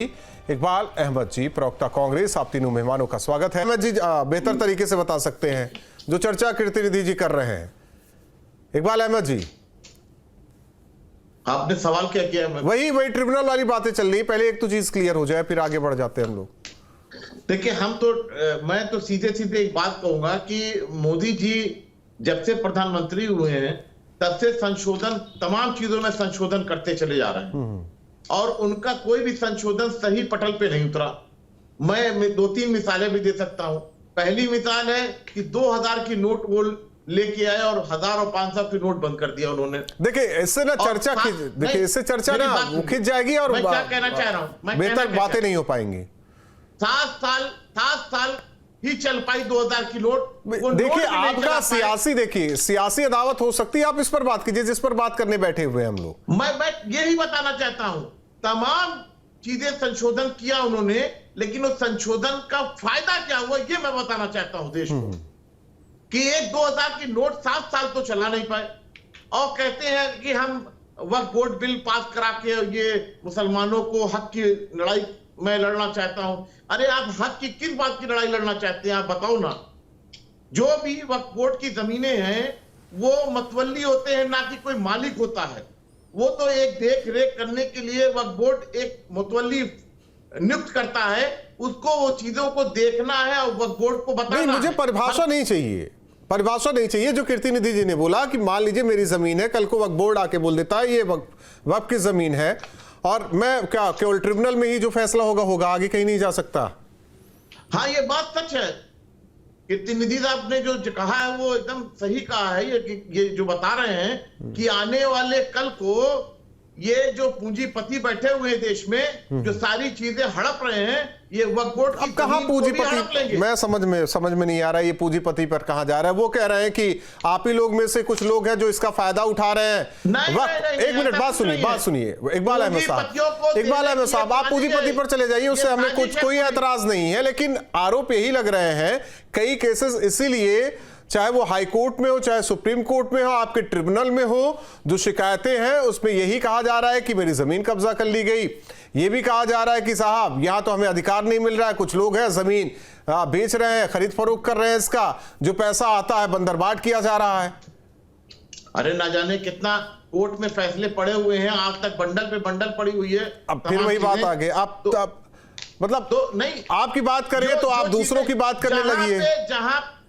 इकबाल अहमद जी, प्रवक्ता कांग्रेस, आप तीनों मेहमानों का स्वागत है। अहमद जी, बेहतर तरीके से बता सकते हैं जो चर्चा कीर्ति निधि जी कर रहे हैं। इकबाल अहमद जी, आपने सवाल क्या किया? वही ट्रिब्यूनल वाली बातें चल रही है। पहले एक तो चीज क्लियर हो जाए, फिर आगे बढ़ जाते हैं हम लोग। देखिए, मैं तो सीधे सीधे एक बात कहूंगा कि मोदी जी जब से प्रधानमंत्री हुए हैं तब से तमाम चीजों में संशोधन करते चले जा रहे हैं और उनका कोई भी संशोधन सही पटल पे नहीं उतरा। मैं दो तीन मिसालें भी दे सकता हूं। पहली मिसाल है कि 2000 की नोट वो लेके आए और 1000 और 500 की नोट बंद कर दिया उन्होंने। देखिए, इससे ना चर्चा इससे चर्चा ना खिंच जाएगी और मैं क्या कहना चाह रहा हूं, बेहतर बातें नहीं हो पाएंगी। 7 साल ही चल पाई 2000 की नोट। देखिए, आपका सियासी अदावत हो सकती है, आप इस पर बात कीजिए जिस पर बात करने बैठे हुए हैं हम लोग। मैं यही बताना चाहता हूं, तमाम चीजें संशोधन किया उन्होंने, लेकिन उस संशोधन का फायदा क्या हुआ ये मैं बताना चाहता हूं देश को। कि एक 2000 की नोट 7 साल तो चला नहीं पाए और कहते हैं कि हम वक्फ बोर्ड बिल पास करा के ये मुसलमानों को हक की लड़ाई मैं लड़ना चाहता हूं। अरे आप हक की किस बात की लड़ाई लड़ना चाहते हैं, आप बताओ ना। जो भी वक्फ बोर्ड की जमीनें हैं वो मतवल्ली होते हैं, ना कि कोई मालिक होता है। वो तो एक देख रेख करने के लिए वक्फ बोर्ड एक मुतवल्ली नियुक्त करता है, उसको वो चीजों को देखना है और वक्फ बोर्ड को बताना। नहीं, मुझे परिभाषा नहीं चाहिए जो कीर्ति निधि जी ने बोला कि मान लीजिए मेरी जमीन है, कल को वक्फ बोर्ड आके बोल देता है ये वक्फ की जमीन है और मैं क्या केवल ट्रिब्यूनल में ही जो फैसला होगा, आगे कहीं नहीं जा सकता। हाँ, ये बात सच है। कीर्ति निधि साहब ने जो कहा है वो एकदम सही कहा है। ये जो बता रहे हैं कि आने वाले कल को ये जो पूंजीपति बैठे हुए हैं देश में, जो सारी चीजें हड़प रहे हैं, ये वक्फ बोर्ड की कहां पूंजीपति, मैं समझ में नहीं आ रहा है ये पूंजीपति पर कहां जा रहा है। वो कह रहे हैं कि आप ही लोग में से कुछ लोग हैं जो इसका फायदा उठा रहे हैं। एक मिनट बात सुनिए इकबाल अहमद साहब, आप पूंजीपति पर चले जाइए, उससे हमें कोई एतराज नहीं है, लेकिन आरोप यही लग रहे हैं कई केसेस इसीलिए, चाहे वो हाई कोर्ट में हो चाहे सुप्रीम कोर्ट में हो, आपके ट्रिब्यूनल में हो, जो शिकायतें हैं उसमें यही कहा जा रहा है कि मेरी जमीन कब्जा कर ली गई। ये भी कहा जा रहा है कि साहब यहां तो हमें अधिकार नहीं मिल रहा है, कुछ लोग हैं जमीन बेच रहे हैं, खरीद फरोख्त कर रहे हैं, इसका जो पैसा आता है बंदरबाट किया जा रहा है। अरे ना जाने कितना कोर्ट में फैसले पड़े हुए हैं, आज तक बंडल पे बंडल पड़ी हुई है। अब फिर वही बात आ गई। आप मतलब नहीं, आपकी बात करें तो आप दूसरों की बात करने लगी।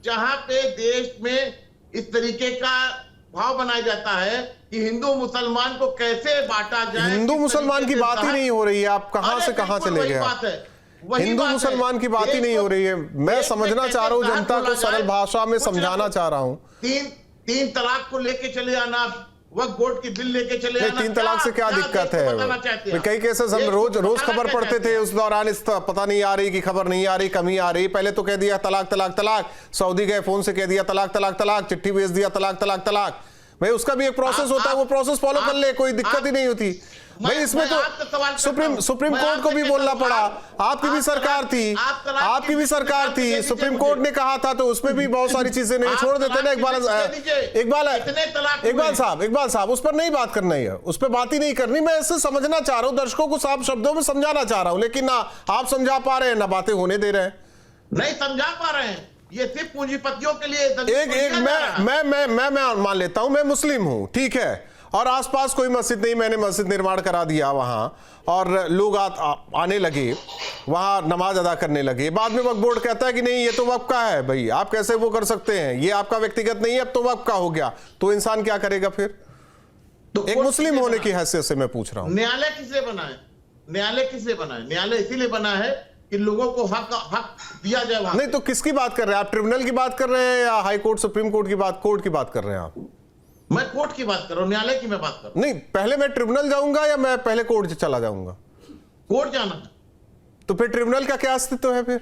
जहां पे देश में इस तरीके का भाव बनाया जाता है कि हिंदू मुसलमान को कैसे बांटा जाए, हिंदू मुसलमान की बात ही नहीं हो रही है। आप कहां से कहां चले गए? हिंदू मुसलमान की बात ही नहीं हो रही है। मैं समझना चाह रहा हूं, जनता को सरल भाषा में समझाना चाह रहा हूं। तीन तलाक को लेके चले जाना, वक्फ बोर्ड की बिल लेके चले जाना, 3 तलाक से क्या दिक्कत है? कई केसेस हम रोज खबर पढ़ते थे, उस दौरान इस पता नहीं आ रही कि खबर नहीं आ रही, कमी आ रही। पहले तो कह दिया तलाक तलाक तलाक, सऊदी गए फोन से कह दिया तलाक तलाक तलाक, चिट्ठी भेज दिया तलाक तलाक तलाक। भाई उसका भी एक प्रोसेस होता है, वो प्रोसेस फॉलो कर ले, कोई दिक्कत ही नहीं होती। भाई इसमें तो सुप्रीम कोर्ट को भी बोलना पड़ा। आपकी भी सरकार थी, सुप्रीम कोर्ट ने कहा था, तो उसमें भी बहुत सारी चीजें नहीं छोड़ देते ना। इकबाल साहब उस पर नहीं बात करना है, उस पर बात ही नहीं करनी। मैं इससे समझना चाह रहा हूं, दर्शकों को साफ शब्दों में समझाना चाह रहा हूं, लेकिन ना आप समझा पा रहे हैं ना बातें होने दे रहे हैं। नहीं समझा पा रहे हैं, ये सिर्फ पूंजीपतियों के लिए मैं मान लेता हूं, मैं मुस्लिम हूं, ठीक है, और आसपास कोई मस्जिद नहीं, मैंने मस्जिद निर्माण करा दिया वहां और लोग आने लगे, वहां नमाज अदा करने लगे। बाद में वक्फ बोर्ड कहता है कि नहीं ये तो वक्फ का है, भाई आप कैसे वो कर सकते हैं, ये आपका व्यक्तिगत नहीं है, अब तो वक्फ का हो गया। तो इंसान क्या करेगा फिर? तो एक मुस्लिम होने की हैसियत से मैं पूछ रहा हूं, न्यायालय किसलिए बना है? न्यायालय इसीलिए बना है कि लोगों को हक दिया जाए। नहीं तो किसकी बात कर रहे हैं आप? ट्रिब्यूनल की बात कर रहे हैं या हाई कोर्ट सुप्रीम कोर्ट की बात कर रहे हैं आप? मैं कोर्ट की बात कर रहा हूं, न्यायालय की मैं बात कर रहा हूं। नहीं, पहले मैं ट्रिब्यूनल जाऊंगा या मैं पहले कोर्ट चला जाऊंगा? कोर्ट जाना है। तो फिर ट्रिब्यूनल का क्या अस्तित्व है फिर?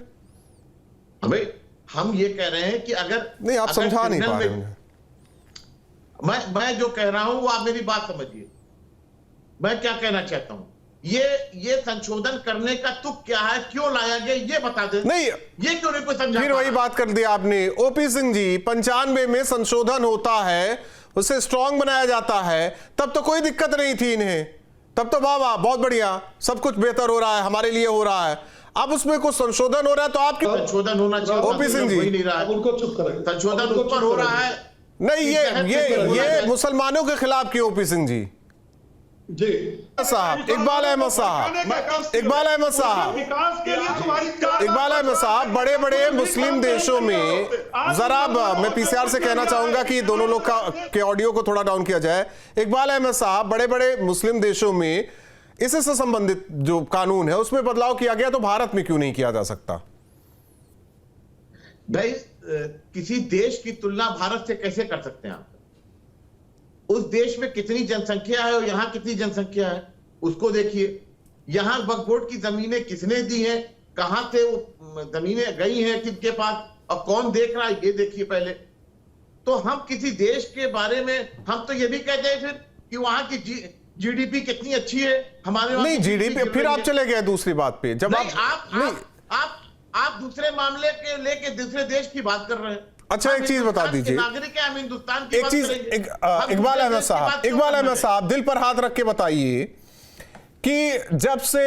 भाई हम ये कह रहे हैं कि अगर नहीं, आप समझा नहीं पा रहे हैं। मैं जो कह रहा हूं वो आप मेरी बात समझिए। मैं क्या कहना चाहता हूं, ये संशोधन करने का तुक क्या है, क्यों लाया गया, ये बता दे। नहीं, ये क्यों नहीं कोई समझा? फिर वही बात कर दी आपने। ओपी सिंह जी, 95 में संशोधन होता है, उसे स्ट्रांग बनाया जाता है, तब तो कोई दिक्कत नहीं थी इन्हें, तब तो वाह वाह, बहुत बढ़िया, सब कुछ बेहतर हो रहा है, हमारे लिए हो रहा है। अब उसमें कुछ संशोधन हो रहा है तो आपकी संशोधन होना चाहिए। ओपी सिंह जी, नहीं रहा है, उनको चुप करें। संशोधन ऊपर हो रहा है। नहीं, ये मुसलमानों के खिलाफ क्यों ओपी सिंह जी? जी साहब, इकबाल अहमद साहब, बड़े बड़े मुस्लिम देशों में, जरा मैं पीसीआर से कहना चाहूंगा कि दोनों लोग के ऑडियो को थोड़ा डाउन किया जाए। इकबाल अहमद साहब, बड़े बड़े मुस्लिम देशों में इससे संबंधित जो कानून है उसमें बदलाव किया गया, तो भारत में क्यों नहीं किया जा सकता? भाई, किसी देश की तुलना भारत से कैसे कर सकते हैं आप? उस देश में कितनी जनसंख्या है और यहां कितनी जनसंख्या है, उसको देखिए। यहां वक्फ बोर्ड की जमीनें किसने दी हैं, कहां से वो जमीनें गई हैं किसके पास, और कौन देख रहा है, ये देखिए पहले। तो हम किसी देश के बारे में हम तो ये भी कहते हैं फिर कि वहां की जीडीपी कितनी अच्छी है, हमारे नहीं जीडीपी, फिर आप चले गए दूसरी बात पे। जब आप दूसरे मामले के लेके दूसरे देश की बात कर रहे हैं। अच्छा, एक चीज बता दीजिए, नागरिक है, हम हिंदुस्तान की एक चीज, इकबाल अहमद साहब, दिल पर हाथ रख के बताइए कि जब से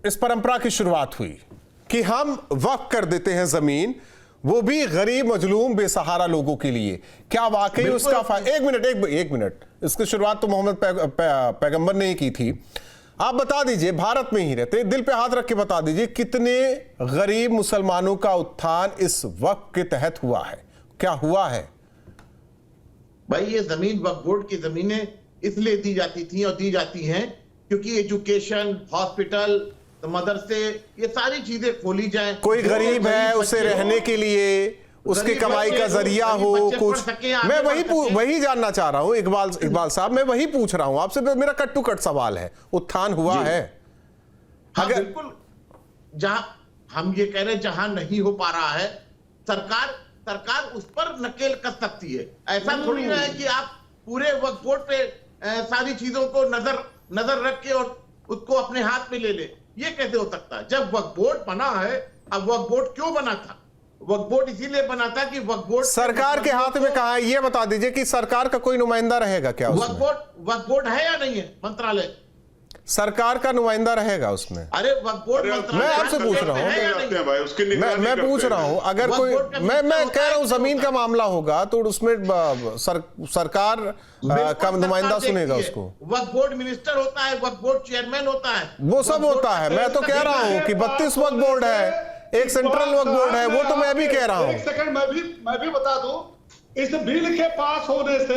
इस परंपरा की शुरुआत हुई कि हम वक्फ कर देते हैं जमीन, वो भी गरीब मजलूम बेसहारा लोगों के लिए, क्या वाकई उसका एक मिनट, इसकी शुरुआत तो मोहम्मद पैगंबर ने ही की थी। आप बता दीजिए, भारत में ही रहते, दिल पे हाथ रख के बता दीजिए, कितने गरीब मुसलमानों का उत्थान इस वक्त के तहत हुआ है, क्या हुआ है? भाई, ये जमीन वक्फ बोर्ड की जमीनें इसलिए दी जाती थी और दी जाती हैं क्योंकि एजुकेशन, हॉस्पिटल, मदरसे, ये सारी चीजें खोली जाएं। कोई गरीब है उसे रहने के लिए, उसके कमाई का जरिया हो कुछ। मैं वही जानना चाह रहा हूं इकबाल साहब, मैं वही पूछ रहा हूं आपसे, मेरा कट टू कट सवाल है। उत्थान हुआ है? हाँ, बिल्कुल। जहां हम ये कह रहे हैं जहां नहीं हो पा रहा है, सरकार उस पर नकेल कस सकती है। ऐसा थोड़ी ना है कि आप पूरे वक्फ बोर्ड पे सारी चीजों को नजर रख के और उसको अपने हाथ में ले ले। ये कैसे हो सकता है? जब वक्फ बोर्ड बना है, अब वक्फ बोर्ड क्यों बना था? वक्फ बोर्ड इसीलिए बना था कि वक्फ बोर्ड सरकार के हाथ में कहाँ है? ये बता दीजिए कि सरकार का कोई नुमाइंदा रहेगा क्या उसमें? वक्फ बोर्ड है या नहीं है? मंत्रालय सरकार का नुमाइंदा रहेगा उसमें? अरे वक्फ बोर्ड मैं आपसे पूछ रहा हूँ, मैं पूछ रहा हूँ, अगर कोई, मैं कह रहा हूँ जमीन का मामला होगा तो उसमें सरकार का नुमाइंदा सुनेगा उसको। वक्फ बोर्ड मिनिस्टर होता है, वक्फ बोर्ड चेयरमैन होता है, वो सब होता है। मैं तो कह रहा हूँ कि 32 वक्फ बोर्ड है, एक सेंट्रल वक्फ बोर्ड है, वो तो मैं भी कह रहा हूँ। एक सेकंड, मैं भी बता दूं, इस बिल के पास होने से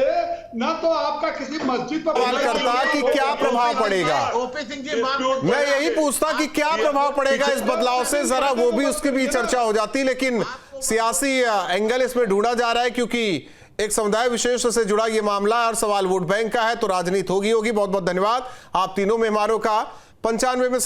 ना तो आपका किसी मस्जिद पर सवाल करता कि क्या प्रभाव पड़ेगा, ओपी सिंह जी, मैं यही पूछता कि क्या प्रभाव पड़ेगा इस बदलाव से, जरा वो भी उसकी भी चर्चा हो जाती। लेकिन सियासी एंगल इसमें ढूंढा जा रहा है क्योंकि एक समुदाय विशेष से जुड़ा ये मामला है और सवाल वोट बैंक का है, तो राजनीति होगी। बहुत बहुत धन्यवाद आप तीनों मेहमानों का। 95 में